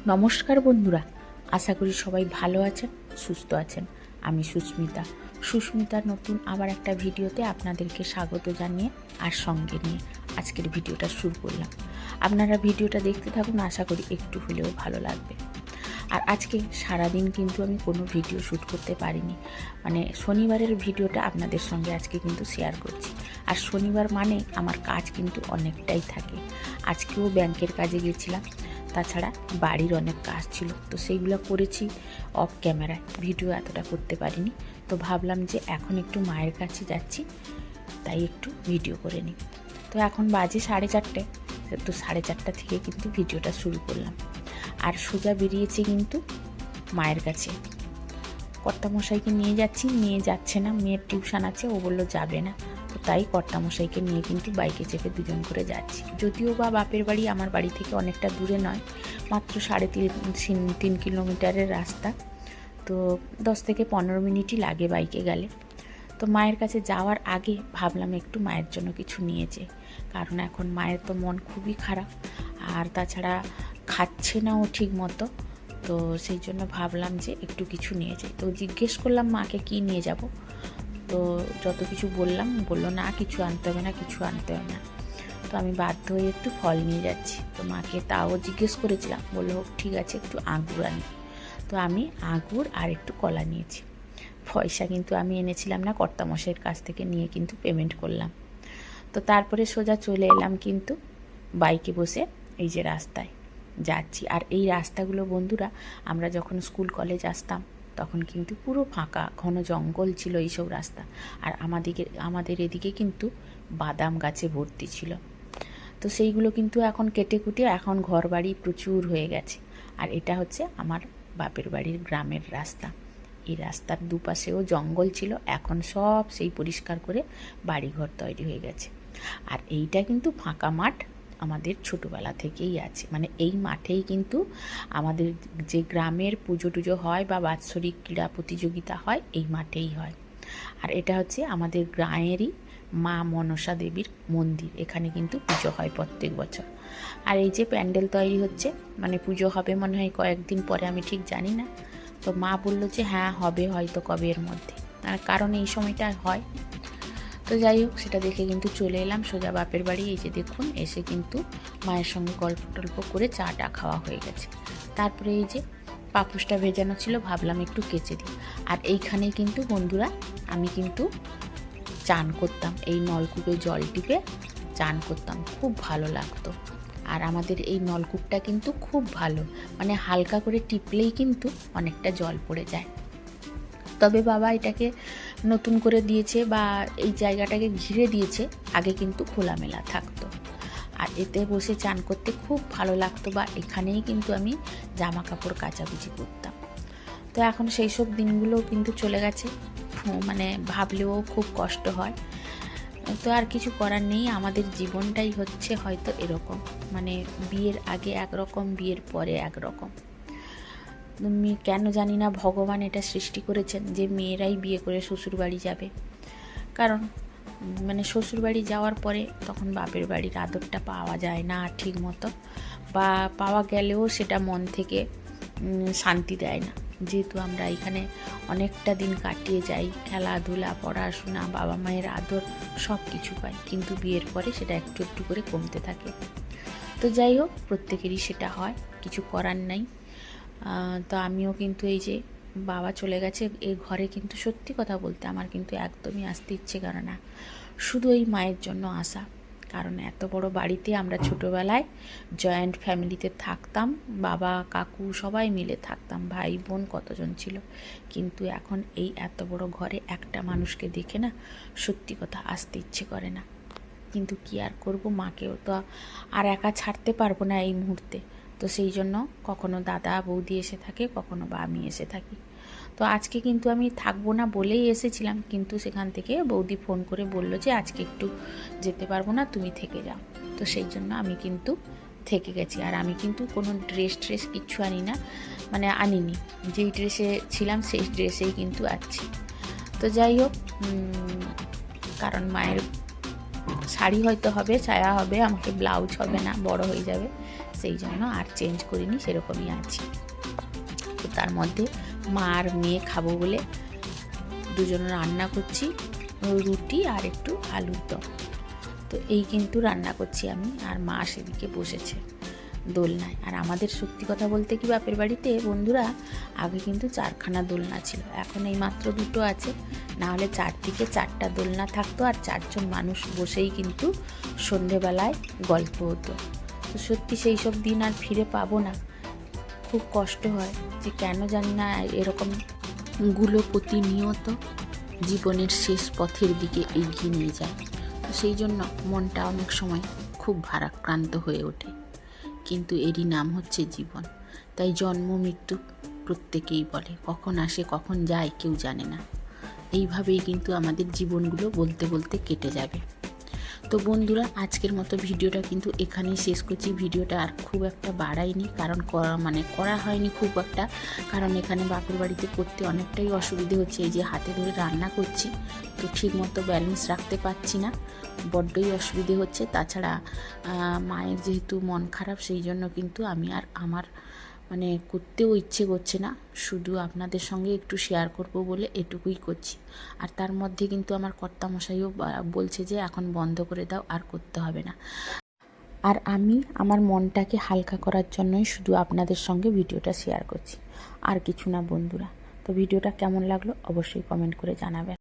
নমস্কার বন্ধুরা, আশা করি সবাই ভালো আছেন, সুস্থ আছেন। আমি সুস্মিতার নতুন আবার একটা ভিডিওতে আপনাদেরকে স্বাগত জানিয়ে আর সঙ্গে নিয়ে আজকের ভিডিওটা শুরু করলাম। আপনারা ভিডিওটা দেখতে থাকুন, আশা করি একটু হলেও ভালো লাগবে। আর আজকে সারাদিন কিন্তু আমি কোনো ভিডিও শ্যুট করতে পারিনি, মানে শনিবারের ভিডিওটা আপনাদের সঙ্গে আজকে কিন্তু শেয়ার করছি। আর শনিবার মানে আমার কাজ কিন্তু অনেকটাই থাকে। আজকেও ব্যাংকের কাজে গেছিলাম, তাছাড়া বাড়ির অনেক কাজ ছিল, তো সেইগুলো করেছি অফ ক্যামেরায়, ভিডিও এতটা করতে পারিনি। তো ভাবলাম যে এখন একটু মায়ের কাছে যাচ্ছি, তাই একটু ভিডিও করে নিই। তো এখন বাজে 4:30, তো 4:30 থেকে কিন্তু ভিডিওটা শুরু করলাম। আর সোজা বেরিয়েছি কিন্তু মায়ের কাছে। কর্তামশাইকে নিয়ে যাচ্ছে না, মেয়ের টিউশন আছে, ও বললো যাবে না, তো তাই কর্তামশাইকে নিয়ে কিন্তু বাইকে চেপে দুজন করে যাচ্ছি। যদিও বা বাপের বাড়ি আমার বাড়ি থেকে অনেকটা দূরে নয়, মাত্র 3.5 কিলোমিটারের রাস্তা, তো 10 থেকে 15 মিনিটই লাগে বাইকে গেলে। তো মায়ের কাছে যাওয়ার আগে ভাবলাম একটু মায়ের জন্য কিছু নিয়ে যাই, কারণ এখন মায়ের তো মন খুবই খারাপ, আর তাছাড়া খাচ্ছে না ও ঠিক মতো। তো সেই জন্য ভাবলাম যে একটু কিছু নিয়ে যাই। তো জিজ্ঞেস করলাম মাকে কি নিয়ে যাব, তো যত কিছু বললাম, বললো না কিছু আনতে হবে না। তো আমি বাধ্য হয়ে একটু ফল নিয়ে যাচ্ছি। তো মাকে তাও জিজ্ঞেস করেছিলাম, বললো ঠিক আছে একটু আঙুর আনি। তো আমি আঙুর আর একটু কলা নিয়েছি। পয়সা কিন্তু আমি এনেছিলাম না, কর্তামশাইয়ের কাছ থেকে নিয়ে কিন্তু পেমেন্ট করলাম। তো তারপরে সোজা চলে এলাম কিন্তু বাইকে বসে এই যে রাস্তায় যাচ্ছি। আর এই রাস্তাগুলো বন্ধুরা, আমরা যখন স্কুল কলেজ আসতাম তখন কিন্তু পুরো ফাঁকা, ঘন জঙ্গল ছিল এইসব রাস্তা। আর আমাদের এদিকে কিন্তু বাদাম গাছে ভর্তি ছিল। তো সেইগুলো কিন্তু এখন কেটে কুটে এখন ঘর বাড়ি প্রচুর হয়ে গেছে। আর এটা হচ্ছে আমার বাপের বাড়ির গ্রামের রাস্তা। এই রাস্তার দুপাশেও জঙ্গল ছিল, এখন সব সেই পরিষ্কার করে বাড়িঘর তৈরি হয়ে গেছে। আর এইটা কিন্তু ফাঁকা মাঠ আমাদের ছোটোবেলা থেকেই আছে, মানে এই মাঠেই কিন্তু আমাদের যে গ্রামের পুজো টুজো হয় বা বাৎসরিক ক্রীড়া প্রতিযোগিতা হয়, এই মাঠেই হয়। আর এটা হচ্ছে আমাদের গ্রামেরই মা মনসা দেবীর মন্দির, এখানে কিন্তু পুজো হয় প্রত্যেক বছর। আর এই যে প্যান্ডেল তৈরি হচ্ছে, মানে পুজো হবে মনে হয় কয়েকদিন পরে, আমি ঠিক জানি না। তো মা বললো যে হ্যাঁ হবে হয়তো কবের মধ্যে, কারণ এই সময়টা হয়। তো যাই হোক, সেটা দেখে কিন্তু চলে এলাম সোজা বাপের বাড়ি। এই যে দেখুন, এসে কিন্তু মায়ের সঙ্গে গল্প টল্প করে চাটা খাওয়া হয়ে গেছে। তারপরে এই যে পাপোশটা ভেজানো ছিল, ভাবলাম একটু কেচে দিই। আর এইখানেই কিন্তু বন্ধুরা আমি কিন্তু চান করতাম, এই নলকূপে জল টিপে চান করতাম, খুব ভালো লাগতো। আর আমাদের এই নলকূপটা কিন্তু খুব ভালো, মানে হালকা করে টিপলেই কিন্তু অনেকটা জল পড়ে যায়। তবে বাবা এটাকে নতুন করে দিয়েছে বা এই জায়গাটাকে ঘিরে দিয়েছে, আগে কিন্তু খোলামেলা থাকতো। আর এতে বসে চান করতে খুব ভালো লাগতো, বা এখানেই কিন্তু আমি জামা কাপড় কাচাকুচি করতাম। তো এখন সেই সব দিনগুলো কিন্তু চলে গেছে, মানে ভাবলেও খুব কষ্ট হয়। তো আর কিছু করার নেই, আমাদের জীবনটাই হচ্ছে হয়তো এরকম, মানে বিয়ের আগে একরকম, বিয়ের পরে একরকম। কেন জানি না ভগবান এটা সৃষ্টি করেছেন যে মেয়েরাই বিয়ে করে শ্বশুরবাড়ি যাবে, কারণ মানে শ্বশুরবাড়ি যাওয়ার পরে তখন বাপের বাড়ির আদরটা পাওয়া যায় না ঠিক মতো, বা পাওয়া গেলেও সেটা মন থেকে শান্তি দেয় না। যেহেতু আমরা এখানে অনেকটা দিন কাটিয়ে যাই, খেলাধুলা, পড়াশোনা, বাবা মায়ের আদর সব কিছু পাই, কিন্তু বিয়ের পরে সেটা একটু একটু করে কমতে থাকে। তো যাই হোক, প্রত্যেকেরই সেটা হয়, কিছু করার নাই। তো আমিও কিন্তু এই যে বাবা চলে গেছে, এই ঘরে কিন্তু সত্যি কথা বলতে আমার কিন্তু একদমই আসতে ইচ্ছে করে না, শুধু এই মায়ের জন্য আসা। কারণ এত বড় বাড়িতে আমরা ছোটোবেলায় জয়েন্ট ফ্যামিলিতে থাকতাম, বাবা কাকু সবাই মিলে থাকতাম, ভাই বোন কতজন ছিল, কিন্তু এখন এই এত বড় ঘরে একটা মানুষকে দেখে না সত্যি কথা আসতে ইচ্ছে করে না। কিন্তু কি আর করব, মাকেও তো আর একা ছাড়তে পারবো না এই মুহূর্তে। তো সেই জন্য কখনো দাদা বৌদি এসে থাকে, কখনো বা আমি এসে থাকি। তো আজকে কিন্তু আমি থাকবো না বলেই এসেছিলাম, কিন্তু সেখান থেকে বৌদি ফোন করে বলল যে আজকে একটু যেতে পারবো না, তুমি থেকে যাও। তো সেই জন্য আমি কিন্তু থেকে গেছি। আর আমি কিন্তু কোনো ড্রেস কিচ্ছু মানে আনিনি, যেই ড্রেসে ছিলাম সেই ড্রেসেই কিন্তু আছি। তো যাই হোক, কারণ মায়ের শাড়ি হয়তো হবে, ছায়া হবে, আমাকে ব্লাউজ হবে না, বড় হয়ে যাবে, সেই জন্য আর চেঞ্জ করিনি, সেরকমই আছি। তো তার মধ্যে মা আর মেয়ে খাবো বলে দুজন রান্না করছি, রুটি আর একটু আলুর দম। তো এই কিন্তু রান্না করছি আমি, আর মা সেদিকে বসেছে দোলনায়। আর আমাদের সত্যি কথা বলতে কি, বাপের বাড়িতে বন্ধুরা আগে কিন্তু 4খানা দোলনা ছিল, এখন এই মাত্র 2টো আছে, না হলে চারদিকে 4টা দোলনা থাকতো, আর 4জন মানুষ বসেই কিন্তু সন্ধেবেলায় গল্প হতো। তো সত্যি সেই সব দিন আর ফিরে পাবো না, খুব কষ্ট হয় যে কেন জানি না এরকমগুলো প্রতিনিয়ত জীবনের শেষ পথের দিকে এগিয়ে নিয়ে যায়। তো সেই জন্য মনটা অনেক সময় খুব ভারাক্রান্ত হয়ে ওঠে, কিন্তু এরই নাম হচ্ছে জীবন। তাই জন্ম মৃত্যু প্রত্যেকেই বলে, কখন আসে কখন যায় কেউ জানে না। এইভাবেই কিন্তু আমাদের জীবনগুলো বলতে বলতে কেটে যাবে। তো বন্ধুরা, আজকের মতো ভিডিওটা কিন্তু এখানেই শেষ করছি। ভিডিওটা আর খুব একটা বাড়াইনি, কারণ করা হয়নি খুব একটা, কারণ এখানে বাপের বাড়িতে করতে অনেকটাই অসুবিধে হচ্ছে। এই যে হাতে ধরে রান্না করছি, তো ঠিক মতো ব্যালেন্স রাখতে পারছি না, বড্ডই অসুবিধে হচ্ছে। তাছাড়া মায়ের যেহেতু মন খারাপ, সেই জন্য কিন্তু আমি আর আমার করতেও ইচ্ছে করছে না, শুধু আপনাদের সঙ্গে একটু শেয়ার করব বলে এটুকুই করছি। আর তার মধ্যে কিন্তু আমার কর্তামশাইও বলছে যে এখন বন্ধ করে দাও, আর করতে হবে না। আর আমি আমার মনটাকে হালকা করার জন্যই শুধু আপনাদের সঙ্গে ভিডিওটা শেয়ার করছি, আর কিছু না বন্ধুরা। তো ভিডিওটা কেমন লাগলো অবশ্যই কমেন্ট করে জানাবেন।